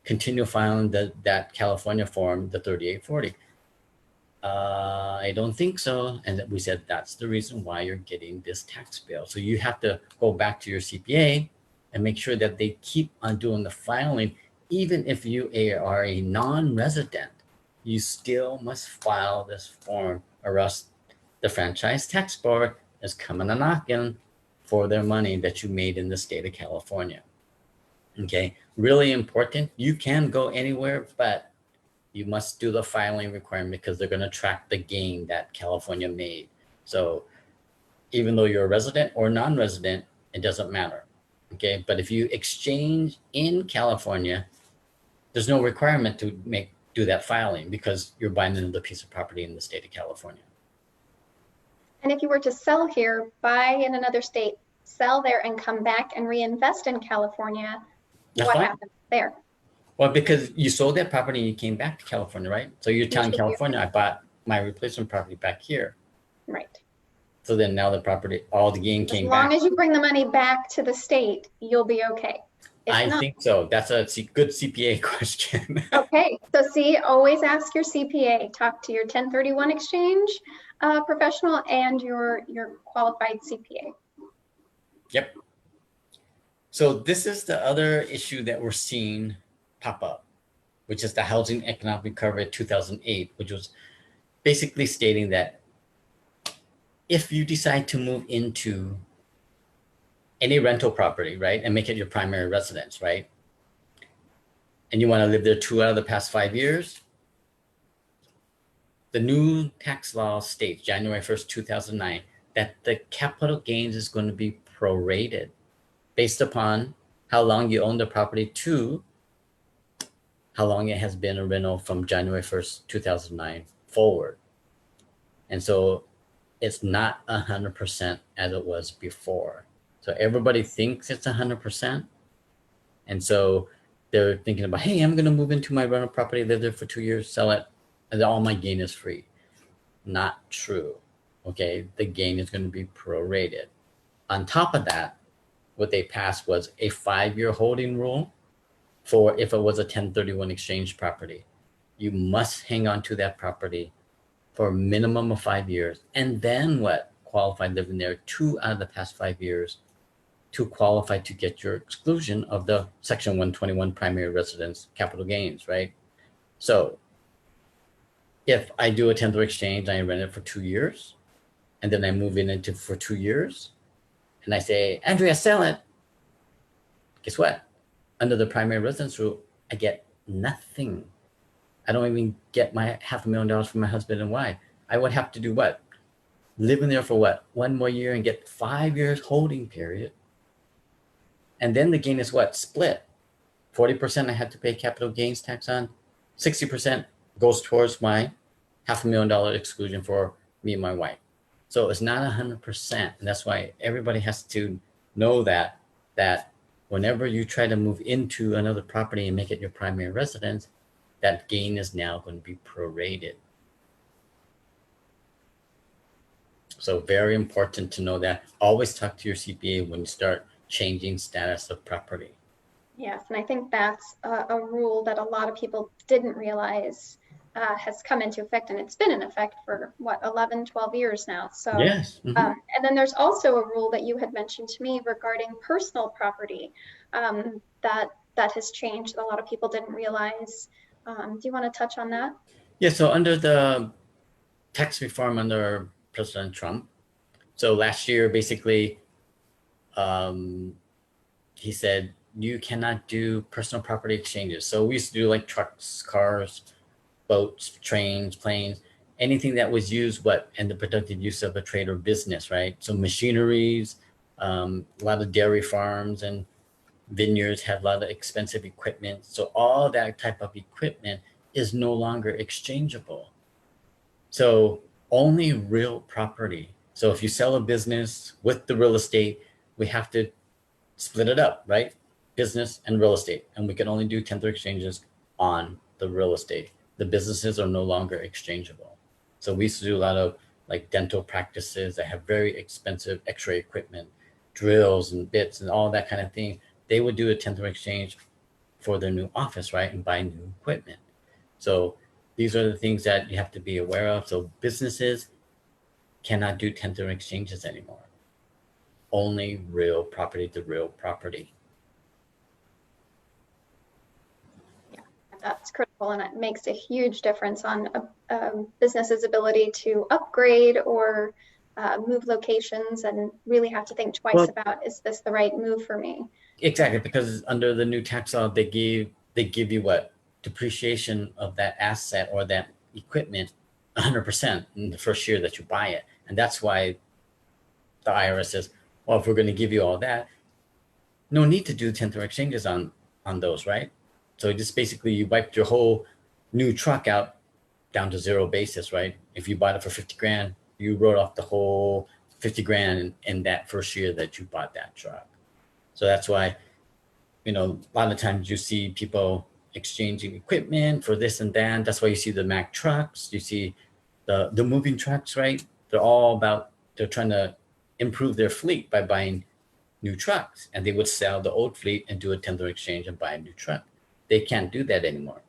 continue filing that California form, the 3840? I don't think so. And we said, that's the reason why you're getting this tax bill. So you have to go back to your CPA and make sure that they keep on doing the filing. Even if you are a non-resident, you still must file this form, or else the Franchise Tax Board is coming a knocking for their money that you made in the state of California. Okay, really important. You can go anywhere, but you must do the filing requirement because they're going to track the gain that California made. So even though you're a resident or non-resident, it doesn't matter. Okay, but if you exchange in California, there's no requirement to do that filing because you're buying another piece of property in the state of California. And if you were to sell here, buy in another state, sell there and come back and reinvest in California, what happens there? Well, because you sold that property and you came back to California, right? So you're telling California, I bought my replacement property back here. Right. So then now the property, all the gain came back. As long as you bring the money back to the state, you'll be okay. I think so. That's a good CPA question. Okay, so see, always ask your CPA. Talk to your 1031 exchange professional and your qualified CPA. Yep. So this is the other issue that we're seeing pop up, which is the Housing Economic Recovery 2008, which was basically stating that if you decide to move into any rental property, right, and make it your primary residence, right, and you want to live there 2 out of the past 5 years, the new tax law states, January 1st, 2009, that the capital gains is going to be prorated based upon how long you own the property to how long it has been a rental from January 1st, 2009 forward. And so it's not 100% as it was before. So everybody thinks it's 100%. And so they're thinking about, hey, I'm going to move into my rental property, live there for 2 years, sell it, and all my gain is free. Not true. Okay. The gain is going to be prorated. On top of that, what they passed was a 5-year holding rule for if it was a 1031 exchange property. You must hang on to that property for a minimum of 5 years. And then what? Qualify living there 2 out of the past 5 years to qualify to get your exclusion of the Section 121 primary residence capital gains, right? So if I do a 1031 exchange, I rent it for 2 years, and then I move in into for 2 years, and I say, Andrea, sell it. Guess what? Under the primary residence rule, I get nothing. I don't even get my $500,000 from my husband and wife. I would have to do what? Live in there for what? 1 more year and get 5 years holding period. And then the gain is what? Split. 40% I had to pay capital gains tax on. 60% goes towards my $500,000 exclusion for me and my wife. So it's not 100%. And that's why everybody has to know that whenever you try to move into another property and make it your primary residence, that gain is now going to be prorated. So very important to know that. Always talk to your CPA when you start changing status of property. Yes, and I think that's a rule that a lot of people didn't realize has come into effect, and it's been in effect for what, 11, 12 years now. So yes. Mm-hmm. And then there's also a rule that you had mentioned to me regarding personal property that has changed. A lot of people didn't realize. Do you want to touch on that? Yeah, so under the tax reform under President Trump, so last year basically he said you cannot do personal property exchanges. So we used to do like trucks, cars, boats, trains, planes, anything that was used in the productive use of a trade or business, right? So machineries, a lot of dairy farms and vineyards have a lot of expensive equipment. So all that type of equipment is no longer exchangeable. So only real property. So if you sell a business with the real estate, we have to split it up, right? Business and real estate. And we can only do 1031 exchanges on the real estate. The businesses are no longer exchangeable. So we used to do a lot of like dental practices that have very expensive x-ray equipment, drills and bits and all that kind of thing. They would do a 1031 exchange for their new office, right? And buy new equipment. So these are the things that you have to be aware of. So businesses cannot do 1031 exchanges anymore. Only real property to real property. Yeah, that's critical, and it makes a huge difference on a business's ability to upgrade or move locations, and really have to think twice about, is this the right move for me? Exactly, because under the new tax law, they give you what? Depreciation of that asset or that equipment 100% in the first year that you buy it. And that's why the IRS says, well, if we're going to give you all that, no need to do 1031 exchanges on those, right? So just basically you wiped your whole new truck out down to zero basis, right? If you bought it for 50 grand, you wrote off the whole 50 grand in that first year that you bought that truck. So that's why, a lot of times you see people exchanging equipment for this and that. That's why you see the Mack trucks, you see the moving trucks, right? They're trying to improve their fleet by buying new trucks, and they would sell the old fleet and do a 1031 exchange and buy a new truck. They can't do that anymore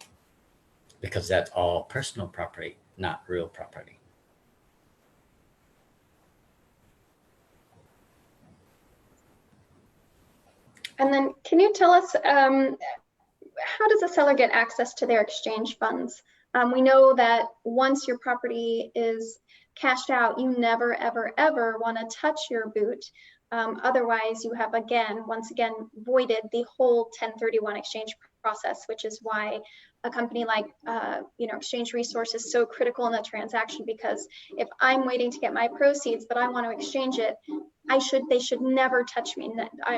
because that's all personal property, not real property. And then can you tell us, how does a seller get access to their exchange funds? We know that once your property is cashed out, you never, ever, ever want to touch your boot. Otherwise, you have once again, voided the whole 1031 exchange process, which is why a company like Exchange Resource is so critical in the transaction, because if I'm waiting to get my proceeds but I want to exchange it, they should never touch me,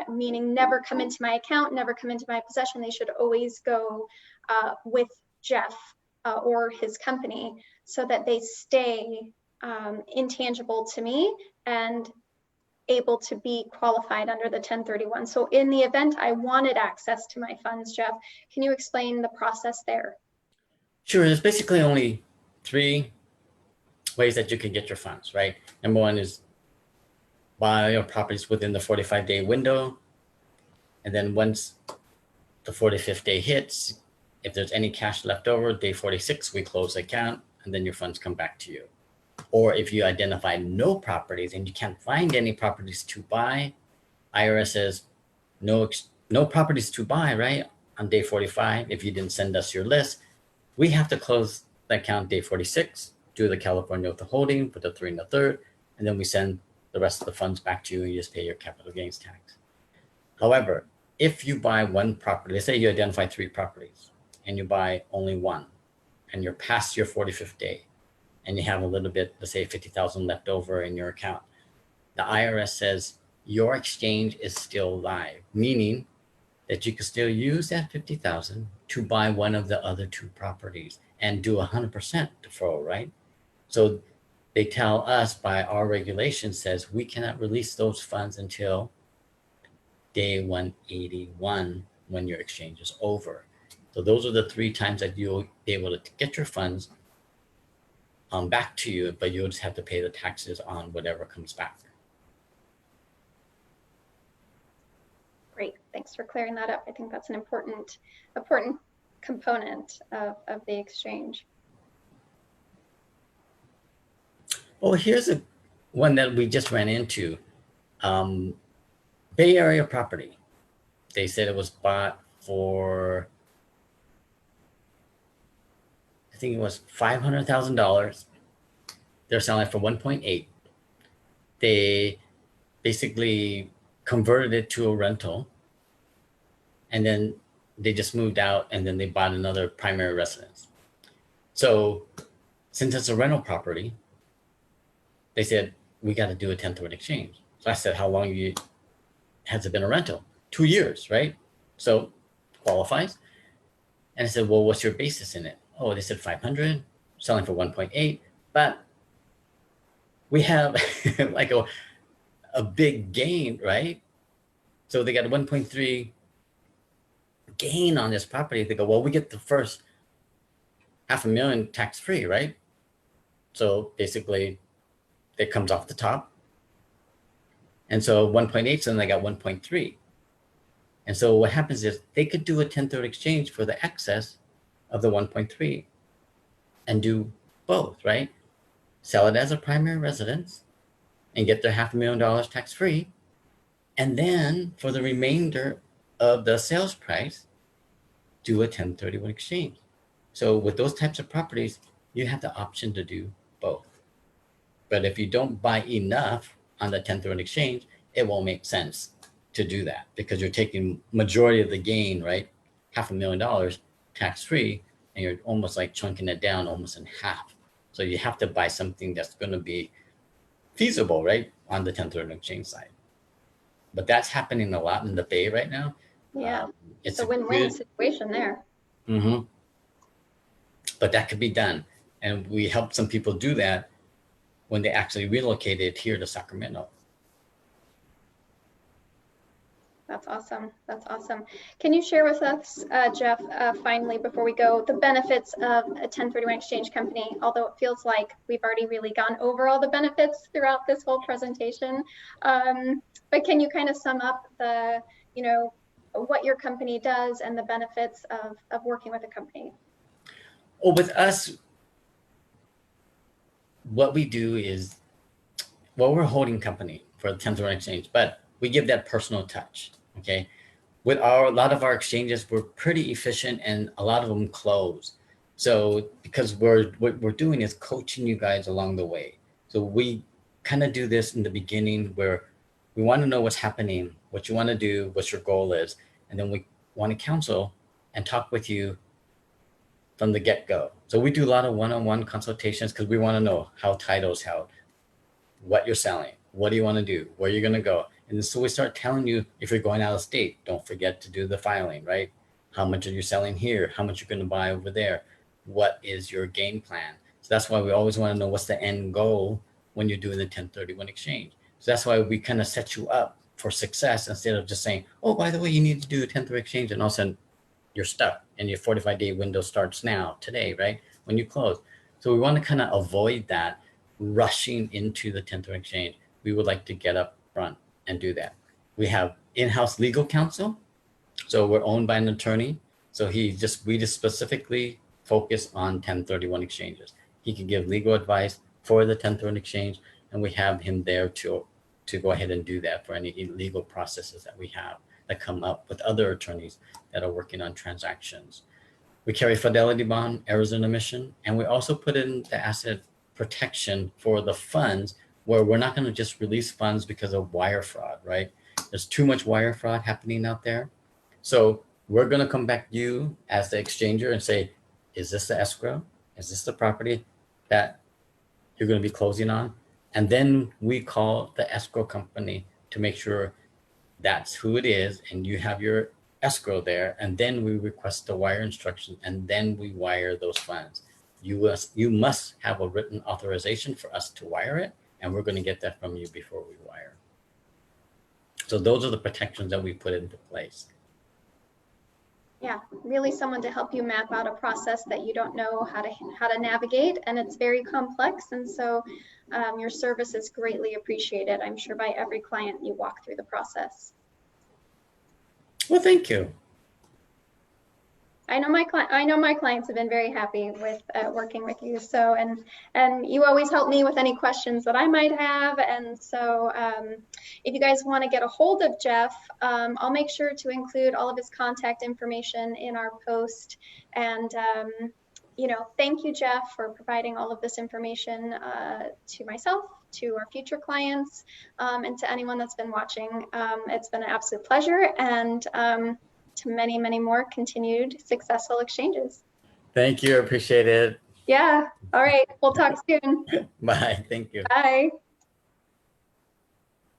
meaning never come into my account, never come into my possession. They should always go with Jeff or his company, so that they stay intangible to me and able to be qualified under the 1031. So in the event I wanted access to my funds, Jeff, can you explain the process there? Sure. There's basically only 3 ways that you can get your funds, right? Number 1 is buy your properties within the 45-day window. And then once the 45th day hits, if there's any cash left over, day 46, we close the account and then your funds come back to you. Or if you identify no properties and you can't find any properties to buy, IRS says no properties to buy, right? On day 45, if you didn't send us your list, we have to close the account day 46, do the California withholding, put the 3 and the 3rd, and then we send the rest of the funds back to you and you just pay your capital gains tax. However, if you buy one property, let's say you identify 3 properties and you buy only one and you're past your 45th day and you have a little bit, let's say 50,000 left over in your account, the IRS says your exchange is still live, meaning that you can still use that 50,000 to buy one of the other 2 properties and do 100% deferral, right? So they tell us by our regulation says we cannot release those funds until day 181 when your exchange is over. So those are the 3 times that you'll be able to get your funds back to you, but you'll just have to pay the taxes on whatever comes back. Great, thanks for clearing that up. I think that's an important component of the exchange. Well, here's one that we just ran into. Bay Area property. They said it was bought for, I think it was $500,000. They're selling it for 1.8. They basically converted it to a rental, and then they just moved out, and then they bought another primary residence. So since it's a rental property, they said, we got to do a 1031 exchange. So I said, how long has it been a rental? 2 years, right? So qualifies. And I said, well, what's your basis in it? Oh, they said 500, selling for 1.8, but we have like a big gain, right? So they got a 1.3 gain on this property. They go, well, we get the first $500,000 tax-free, right? So basically it comes off the top. And so 1.8, so then they got 1.3. And so what happens is they could do a 1030 exchange for the excess of the 1.3 and do both, right? Sell it as a primary residence and get their $500,000 tax-free. And then for the remainder of the sales price, do a 1031 exchange. So with those types of properties, you have the option to do both. But if you don't buy enough on the 1031 exchange, it won't make sense to do that because you're taking majority of the gain, right? $500,000 tax-free, and you're almost like chunking it down almost in half. So you have to buy something that's going to be feasible, right? On the 1031 exchange side. But that's happening a lot in the Bay right now. Yeah, it's a win-win situation there. Mm-hmm. But that could be done. And we helped some people do that when they actually relocated here to Sacramento. That's awesome. That's awesome. Can you share with us, Jeff, finally, before we go, the benefits of a 1031 exchange company, although it feels like we've already really gone over all the benefits throughout this whole presentation. But can you kind of sum up the, what your company does and the benefits of working with a company? Well, with us, what we do is, well, we're a holding company for the 1031 exchange, but we give that personal touch. Okay. With a lot of our exchanges, we're pretty efficient and a lot of them close. So because what we're doing is coaching you guys along the way. So we kind of do this in the beginning where we want to know what's happening, what you want to do, what your goal is. And then we want to counsel and talk with you from the get-go. So we do a lot of one-on-one consultations because we want to know how titles held, what you're selling, What do you want to do? Where are you going to go? And so we start telling you, if you're going out of state, don't forget to do the filing, right? How much are you selling here? How much you're going to buy over there? What is your game plan? So that's why we always want to know what's the end goal when you're doing the 1031 exchange. So that's why we kind of set you up for success instead of just saying, oh, by the way, you need to do a 1031 exchange, and all of a sudden you're stuck and your 45-day window starts now, today, right? When you close. So we want to kind of avoid that rushing into the 1031 exchange. We would like to get up front and do that. We have in-house legal counsel. So we're owned by an attorney. So we just specifically focus on 1031 exchanges. He can give legal advice for the 1031 exchange, and we have him there to go ahead and do that for any legal processes that we have that come up with other attorneys that are working on transactions. We carry fidelity bond, errors in omission, and we also put in the asset protection for the funds, where we're not going to just release funds because of wire fraud, right? There's too much wire fraud happening out there. So we're going to come back to you as the exchanger and say, is this the escrow? Is this the property that you're going to be closing on? And then we call the escrow company to make sure that's who it is, and you have your escrow there. And then we request the wire instructions, and then we wire those funds. You must have a written authorization for us to wire it, and we're going to get that from you before we wire. So those are the protections that we put into place. Yeah, really someone to help you map out a process that you don't know how to navigate, and it's very complex. And so your service is greatly appreciated, I'm sure, by every client you walk through the process. Well, thank you. I know my clients have been very happy with working with you. So, and you always help me with any questions that I might have. And so if you guys want to get a hold of Jeff, I'll make sure to include all of his contact information in our post. And, you know, thank you, Jeff, for providing all of this information to myself, to our future clients, and to anyone that's been watching. It's been an absolute pleasure. And to many, many more continued successful exchanges. Thank you. I appreciate it. Yeah. All right. We'll talk soon. Bye. Thank you. Bye.